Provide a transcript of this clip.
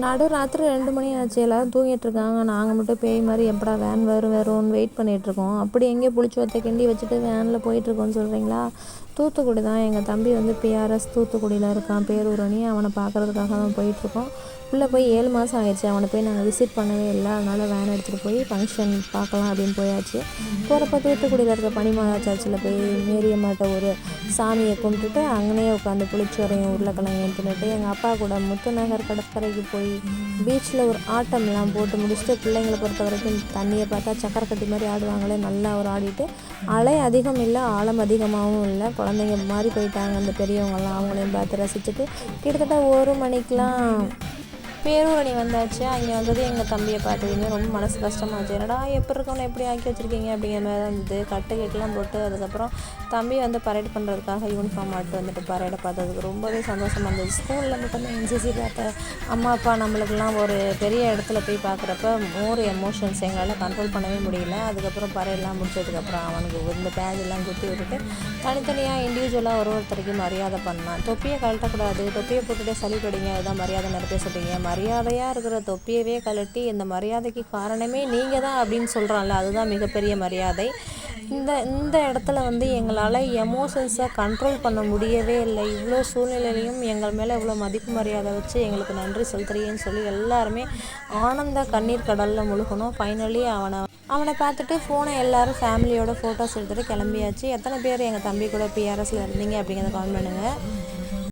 நடுராத்திரி 2 மணி ஆச்சு. எல்லாரும் தூங்கிட்டுருக்காங்க. நாங்கள் மட்டும் பேய் மாதிரி எப்படா வேன் வரும்னு வெயிட் பண்ணிகிட்ருக்கோம். அப்படி எங்கேயோ புளிச்சு வத்த கிண்டி வச்சுட்டு வேனில் போயிட்டுருக்கோன்னு சொல்கிறீங்களா? தூத்துக்குடி தான். எங்கள் தம்பி வந்து பிஆர்எஸ் தூத்துக்குடியில் இருக்கான், பேரூரணி. அவனை பார்க்குறதுக்காக தான் போயிட்டுருக்கோம். உள்ளே போய் 7 மாதம் ஆயிடுச்சு. அவனை போய் நாங்கள் விசிட் பண்ணவே இல்லை. அதனால் வேன் எடுத்துகிட்டு போய் ஃபங்க்ஷன் பார்க்கலாம் அப்படின்னு போயாச்சு. போகிறப்ப தூத்துக்குடியில் இருக்க பனிமாதா சர்ச்சில் போய் மேரியம்மாட்ட ஒரு சாமியை கும்பிட்டுட்டு அங்கேயே உட்காந்து புளிச்சோரையும் உருளைக்கிழங்கையும் தின்னுட்டு எங்கள் அப்பா கூட முத்துநகர் கடற்கரைக்கு போய் பீச்சில் ஒரு ஆட்டம்லாம் போட்டு முடிச்சுட்டு, பிள்ளைங்களை பொறுத்த வரைக்கும் தண்ணியை பார்த்தா சக்கரை கட்டி மாதிரி ஆடுவாங்களே, நல்லா ஒரு ஆடிட்டு, அலை அதிகம் இல்லை, ஆழம் அதிகமாகவும் இல்லை. குழந்தைங்க மாதிரி போயிட்டாங்க அந்த பெரியவங்கெல்லாம். அவங்களையும் பார்த்து ரசிச்சுட்டு கிட்டத்தட்ட 1 மணிக்கெலாம் பேரூரணி வந்தாச்சு. அங்கே வந்தது எங்கள் தம்பியை பார்த்ததுமே ரொம்ப மனசு கஷ்டமாச்சு. என்னடா எப்படி இருக்கவனை எப்படி ஆக்கி வச்சுருக்கீங்க அப்படிங்கிற மாதிரி தான் இருந்தது. கட்டுக்கெட்டெலாம் போட்டு அதுக்கப்புறம் தம்பி வந்து பரேட் பண்ணுறதுக்காக யூனிஃபார்ம் மாட்டு வந்துட்டு பரேடை பார்த்ததுக்கு ரொம்பவே சந்தோஷமாக இருந்தது. ஸ்கூலில் மட்டும்தான் என்சிசி பார்த்த அம்மா அப்பா நம்மளுக்கெல்லாம் ஒரு பெரிய இடத்துல போய் பார்க்குறப்ப மோர் எமோஷன்ஸ் எங்களால் கண்ட்ரோல் பண்ணவே முடியல. அதுக்கப்புறம் பரேடெலாம் முடிச்சதுக்கப்புறம் அவனுக்கு இந்த பேஜெல்லாம் குத்தி விட்டுட்டு தனித்தனியாக இண்டிவிஜுவலாக ஒருத்தருக்கு மரியாதை பண்ணான். தொப்பியை கழட்டக்கூடாது, தொப்பியை போட்டுகிட்டே சளி படிங்க, அதுதான் மரியாதை நிறைய சொல்கிறீங்க. மரியாதையாக இருக்கிற தொப்பியவே கழட்டி இந்த மரியாதைக்கு காரணமே நீங்கள் தான் அப்படின்னு சொல்கிறான்ல, அதுதான் மிகப்பெரிய மரியாதை. இந்த இடத்துல வந்து எங்களால் எமோஷன்ஸை கண்ட்ரோல் பண்ண முடியவே இல்லை. இவ்வளோ சூழ்நிலையிலையும் எங்கள் மேலே இவ்வளோ மதிப்பு மரியாதை வச்சு எங்களுக்கு நன்றி செலுத்துறீங்கன்னு சொல்லி எல்லாருமே ஆனந்த கண்ணீர் கடலில் முழுகணும். ஃபைனலி அவனை பார்த்துட்டு ஃபோனை எல்லோரும் ஃபேமிலியோட ஃபோட்டோஸ் எடுத்துகிட்டு கிளம்பியாச்சு. எத்தனை பேர் எங்கள் தம்பி கூட பிஆர்எஸில் இருந்தீங்க அப்படிங்கிறத கமெண்ட் பண்ணுங்கள்.